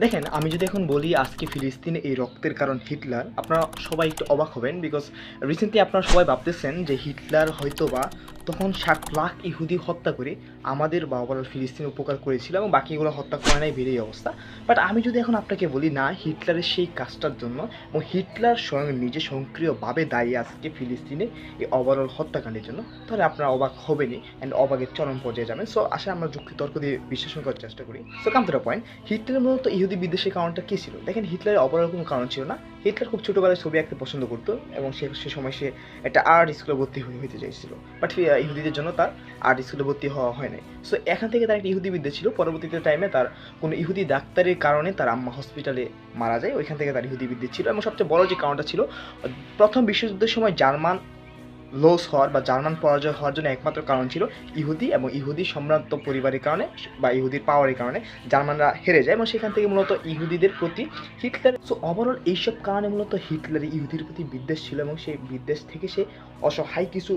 দেখেন, আমি যদি এখন বলি আজকে ফিলিস্তিনে এই রক্তের কারণ হিটলার, আপনারা সবাই একটু অবাক হবেন। বিকজ রিসেন্টলি আপনারা সবাই ভাবতেছেন যে হিটলার হয়তো বা তখন 60 লাখ ইহুদি হত্যা করে আমাদের বা ওভারঅল ফিলিস্তিন উপকার করেছিল এবং বাকিগুলো হত্যা করে নাই, বেরিয়ে অবস্থা। বাট আমি যদি এখন আপনাকে বলি না, হিটলারের সেই কাজটার জন্য এবং হিটলার স্বয়ং নিজে সক্রিয়ভাবে দায়ী আজকে ফিলিস্তিনে এই ওভারঅল হত্যাকাণ্ডের জন্য, তাহলে আপনারা অবাক হবেনই অ্যান্ড অবাকের চরম পর্যায়ে যাবেন। সো আসলে আমরা যুক্তি তর্ক দিয়ে বিশ্লেষণ করার চেষ্টা করি। So come to the point, হিটলারের মূলত ইহুদি বিদ্বেষের কারণটা কী ছিল? দেখেন, হিটলারের অপরাধ কোনো কারণ ছিল না। হিটলার খুব ছোটোবেলায় ছবি আঁকতে পছন্দ করতো এবং সে সময় সে একটা আর্ট স্কুলে ভর্তি হতে চাইছিল। বাট ইহুদিদের জন্য তার আর্ট স্কুলে ভর্তি হওয়া হয় নাই। সো এখান থেকে তার একটা ইহুদি বিদ্বেষ ছিল। পরবর্তীতে টাইমে তার কোনো ইহুদি ডাক্তারের কারণে তার আম্মা হসপিটালে মারা যায়। ওইখান থেকে তার ইহুদি বিদ্বেষ ছিল এবং সবচেয়ে বড় যে কারণটা ছিল, প্রথম বিশ্বযুদ্ধের সময় জার্মান লস হওয়ার বা জার্মান পরাজয় হওয়ার জন্য একমাত্র কারণ ছিল ইহুদি এবং ইহুদি সম্ভ্রান্ত পরিবারের কারণে বা ইহুদির পাওয়ারের কারণে জার্মানরা হেরে যায় এবং সেখান থেকে মূলত ইহুদিদের প্রতি হিটলার, সো ওভারঅল এইসব কারণে মূলত হিটলারের ইহুদির প্রতি বিদ্বেষ ছিল এবং সেই বিদ্বেষ থেকে সে অসহায় কিছু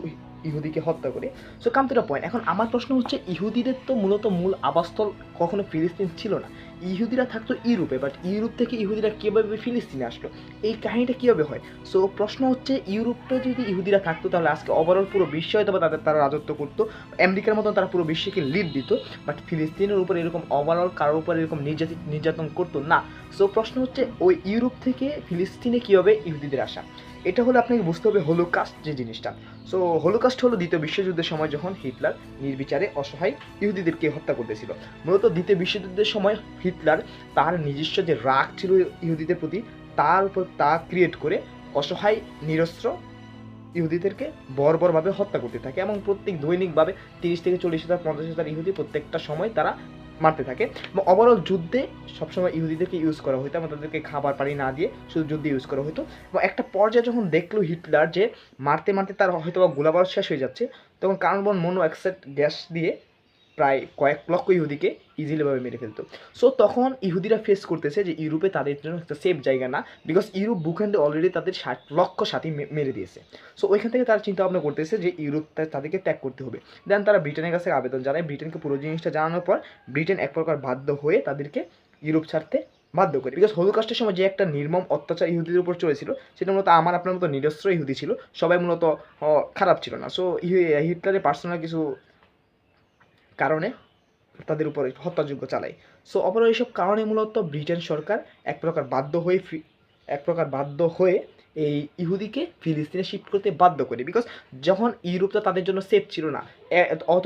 ইহুদিকে হত্যা করে। So come to the point, এখন আমার প্রশ্ন হচ্ছে, ইহুদিদের তো মূলত মূল আবাসস্থল কখনো ফিলিস্তিন ছিল না। ইহুদিরা থাকতো ইউরোপে, বাট ইউরোপ থেকে ইহুদিরা কীভাবে ফিলিস্তিনে আসলো, এই কাহিনীটা কীভাবে হয়? সো প্রশ্ন হচ্ছে, ইউরোপে যদি ইহুদিরা থাকতো তাহলে আজকে ওভারঅল পুরো বিশ্ব হয়তো বা তারা রাজত্ব করতো, আমেরিকার মতন তারা পুরো বিশ্বকে লিড দিত। বাট ফিলিস্তিনের উপর এরকম ওভারঅল কারোর উপর এরকম নির্যাতন করতো না। সো প্রশ্ন হচ্ছে, ওই ইউরোপ থেকে ফিলিস্তিনে কীভাবে ইহুদিদের আসা? এটা হলো আপনাকে বুঝতে হবে হলোকাস্ট যে জিনিসটা। সো হলোকাস্ট হলো দ্বিতীয় বিশ্বযুদ্ধের সময় যখন হিটলার নির্বিচারে অসহায় ইহুদিদেরকে হত্যা করতেছিল। মূলত দ্বিতীয় বিশ্বযুদ্ধের সময় হিটলার তার নিজস্ব যে রাগ ছিল ইহুদিদের প্রতি, তার উপর তা ক্রিয়েট করে অসহায় নিরস্ত্র ইহুদিদেরকে বর্বরভাবে হত্যা করতে থাকে এবং প্রত্যেক দৈনিকভাবে 30 থেকে 40 হাজার 50 হাজার ইহুদি প্রত্যেকটা সময় তারা মারতে থাকে এবং ওভারঅল যুদ্ধে সবসময় ইহুদিদেরকে ইউজ করা হতো এবং তাদেরকে খাবার পানি না দিয়ে শুধু যুদ্ধে ইউজ করা হতো। এবং একটা পর্যায়ে যখন দেখলো হিটলার যে মারতে মারতে তার হয়তো বা গোলাবারুদ শেষ হয়ে যাচ্ছে, তখন কার্বন মনোঅক্সাইড গ্যাস দিয়ে প্রায় কয়েক লক্ষ ইহুদিকে ইজিলিভাবে মেরে ফেলতো। সো তখন ইহুদিরা ফেস করতেছে যে ইউরোপে তাদের জন্য একটা সেফ জায়গা না, বিকজ ইউরোপ ভূখণ্ডে অলরেডি তাদের 60 লক্ষ সাথী মেরে দিয়েছে। সো ওইখান থেকে তারা চিন্তা ভাবনা করতেছে যে ইউরোপ তাদেরকে ত্যাগ করতে হবে। দেন তারা ব্রিটেনের কাছে আবেদন জানায়। ব্রিটেনকে পুরো জিনিসটা জানানোর পর ব্রিটেন এক প্রকার বাধ্য হয়ে তাদেরকে ইউরোপ ছাড়তে বাধ্য করে। বিকজ হলোকাস্টের সময় যে একটা নির্মম অত্যাচার ইহুদিদের উপর চলেছিল, সেটা মূলত আমার আপনার মতো নিরস্ত্র ইহুদি ছিল, সবাই মূলত খারাপ ছিল না। সো হিটলারের পার্সোনাল কিছু কারণে তাদের উপরে হত্যাযজ্ঞ চালায়। সো অপর এইসব কারণে মূলত ব্রিটেন সরকার এক প্রকার বাধ্য হয়ে এই ইহুদিকে ফিলিস্তিনে শিফট করতে বাধ্য করে। বিকজ যখন ইউরোপটা তাদের জন্য সেফ ছিল না,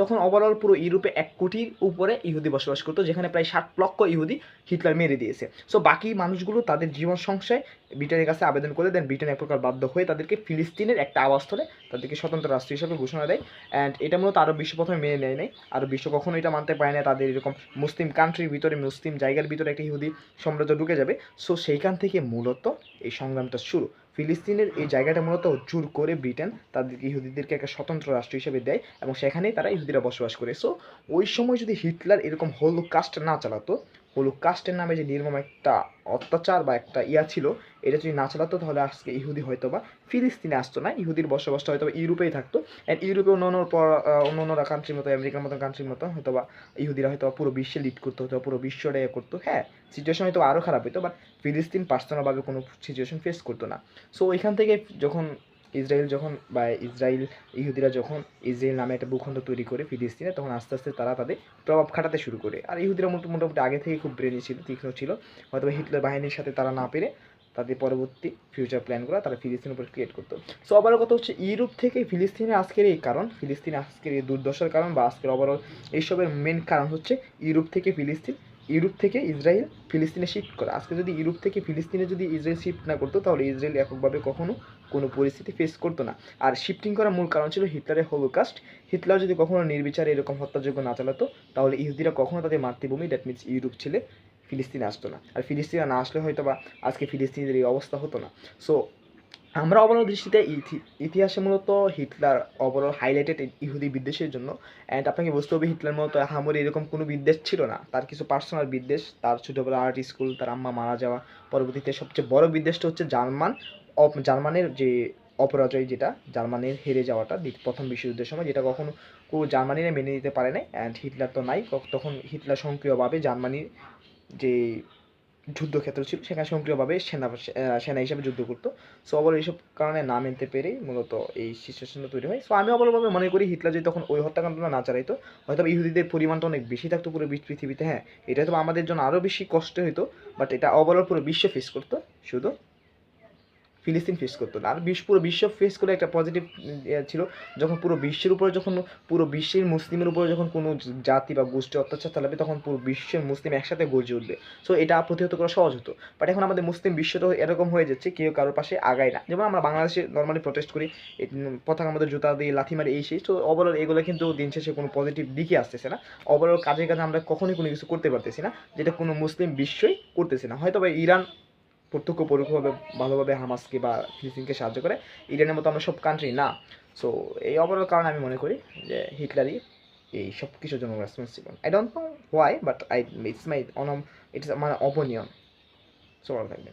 তখন ওভারঅল পুরো ইউরোপে 1 কোটির উপরে ইহুদি বসবাস করতো, যেখানে প্রায় 60 লক্ষ ইহুদি হিটলার মেরে দিয়েছে। সো বাকি মানুষগুলো তাদের জীবন সংশয় ব্রিটেনের কাছে আবেদন করে দেন। ব্রিটেন এক প্রকার বাধ্য হয়ে তাদেরকে ফিলিস্তিনের একটা আবাসস্থলে তাদেরকে স্বতন্ত্র রাষ্ট্র হিসেবে ঘোষণা দেয়। অ্যান্ড এটা মূলত আরব বিশ্ব প্রথমে মেনে নেয় নাই। আরব বিশ্ব কখনো এটা মানতে পারে না তাদের এরকম মুসলিম কান্ট্রির ভিতরে, মুসলিম জায়গার ভিতরে একটা ইহুদি সাম্রাজ্য ঢুকে যাবে। সো সেইখান থেকে মূলত এই সংগ্রামটা শুরু। ফিলিস্তিনের এই জায়গাটা মূলত জোর করে ব্রিটেন তাদেরকে ইহুদিদেরকে একটা স্বতন্ত্র রাষ্ট্র হিসেবে দেয় এবং সেখানেই তারা ইহুদিরা বসবাস করে। সো ওই সময় যদি হিটলার এরকম হলোকাস্ট না চালাতো, হলোকাস্টের নামে যে নির্মম একটা অত্যাচার বা একটা ছিল, এটা যদি না চালাতো তাহলে আজকে ইহুদি হয়তো বা ফিলিস্তিনে আসতো না, ইহুদির বসবাসটা হয়তো বা ইউরোপেই থাকতো। অ্যান্ড ইউরোপে অন্য কান্ট্রির মতো, আমেরিকার মতো কান্ট্রির মতো হয়তো বা ইহুদিরা হয়তো পুরো বিশ্বে লিড করতো, হয়তো পুরো বিশ্বটাই করতো। হ্যাঁ, সিচুয়েশন হয়তো আরও খারাপ হতো, বাট ফিলিস্তিন পার্সোনালভাবে কোনো সিচুয়েশন ফেস করতো না। সো ওইখান থেকে যখন ইসরায়েল ইহুদিরা যখন ইসরায়েল নামে একটা ভূখণ্ড তৈরি করে ফিলিস্তিনে, তখন আস্তে আস্তে তারা তাদের প্রভাব খাটাতে শুরু করে। আর ইহুদিরা মোটামুটি আগে থেকে খুব ব্রেনি ছিল, তীক্ষ্ণ ছিল। হয়তো হিটলার বাহিনীর সাথে তারা না পেরে তাদের পরবর্তী ফিউচার প্ল্যানগুলো তারা ফিলিস্তিনের উপর ক্রিয়েট করতো। সো আবারও কথা হচ্ছে, ইউরোপ থেকে ফিলিস্তিনে আজকের এই কারণ, ফিলিস্তিনে আজকের এই দুর্দশার কারণ বা আজকের ওভারঅল এইসবের মেন কারণ হচ্ছে ইউরোপ থেকে ইসরায়েল ফিলিস্তিনে শিফট করা। আজকে যদি ইউরোপ থেকে ফিলিস্তিনে যদি ইসরায়েল শিফট না করতো, তাহলে ইসরায়েল এককভাবে কখনো কোনো পরিস্থিতি ফেস করতো না। আর শিফটিং করার মূল কারণ ছিল হিটলারের হলোকাস্ট। হিটলার যদি কখনো নির্বিচারে এরকম হত্যাযোগ্য না চালাতো, তাহলে ইহুদিরা কখনো তাদের মাতৃভূমি, দ্যাট মিনস ইউরোপ ছেড়ে ফিলিস্তিনে আসতো না। আর ফিলিস্তিনে না আসলে হয়তো বা আজকে ফিলিস্তিনিদের এই অবস্থা হতো না। সো আমরা অবরোধ দৃষ্টিতে ইতিহাসে মূলত হিটলার অবরোধ হাইলাইটেড ইহুদি বিদ্বেষের জন্য। অ্যান্ড আপনাকে বুঝতে হবে, হিটলার মূলত আহামরি এরকম কোনো বিদ্বেষ ছিল না, তার কিছু পার্সোনাল বিদ্বেষ, তার ছোটোবেলা আর্ট স্কুল, তার আম্মা মারা যাওয়া। পরবর্তীতে সবচেয়ে বড় বিদ্বেষটা হচ্ছে জার্মানের যে অপরাজয়, যেটা জার্মানির হেরে যাওয়াটা প্রথম বিশ্বযুদ্ধের সময়, যেটা কখনো জার্মানিরা মেনে নিতে পারে নাই। অ্যান্ড হিটলার তো নাই তখন, হিটলার সক্রিয়ভাবে জার্মানির যে যুদ্ধক্ষেত্র ছিল, সেখানে সক্রিয়ভাবে সেনা হিসেবে যুদ্ধ করতো। সো ওভারঅল এইসব কারণে না মেনতে পেরেই মূলত এই সিচুয়েশনটা তৈরি হয়। সো আমি ওভারঅলভাবে মনে করি হিটলার যদি তখন ওই হত্যাকাণ্ডটা না চালাইতো, হয়তো ইহুদিদের পরিমাণটা অনেক বেশি থাকতো পুরো পৃথিবীতে। হ্যাঁ, এটা হয়তো আমাদের জন্য আরও বেশি কষ্ট হতো, বাট এটা ওভারঅল পুরো বিশ্ব ফেস করতো, শুধু ফিলিস্তিন ফেস করতো না। আর পুরো বিশ্ব ফেস করে একটা পজিটিভ ছিল, যখন পুরো বিশ্বের উপরে, যখন পুরো বিশ্বের মুসলিমের উপরে যখন কোনো জাতি বা গোষ্ঠী অত্যাচার চালাবে, তখন পুরো বিশ্বের মুসলিম একসাথে গর্জে উঠবে। সো এটা প্রতিহত করা সহজ হতো। বাট এখন আমাদের মুসলিম বিশ্বটা এরকম হয়ে যাচ্ছে, কেউ কারোর পাশে আগায় না। যেমন আমরা বাংলাদেশে নর্মালি প্রটেস্ট করি, পতাকার মধ্যে জুতা দিয়ে লাথি মারি, এই সেই। তো ওভারঅল এগুলো কিন্তু দিন শেষে কোনো পজিটিভ দিকে আসতেছে না। ওভারঅল কাজে কাজে আমরা কখনোই কোনো কিছু করতে পারতেছি না, যেটা কোনো মুসলিম বিশ্বই করতেছে না। হয়তো বা ইরান প্রত্যক্ষ পরোক্ষভাবে ভালোভাবে হামাসকে বা ফিলিস্তিনকে সাহায্য করে, ইরানের মতো আমরা সব কান্ট্রি না। সো এই ওভারঅল কারণে আমি মনে করি যে হিটলারই এই সব কিছুর জন্য responsible. I don't know why, but it's my it's আমার অপিনিয়ন। সো ভালো থাকবেন।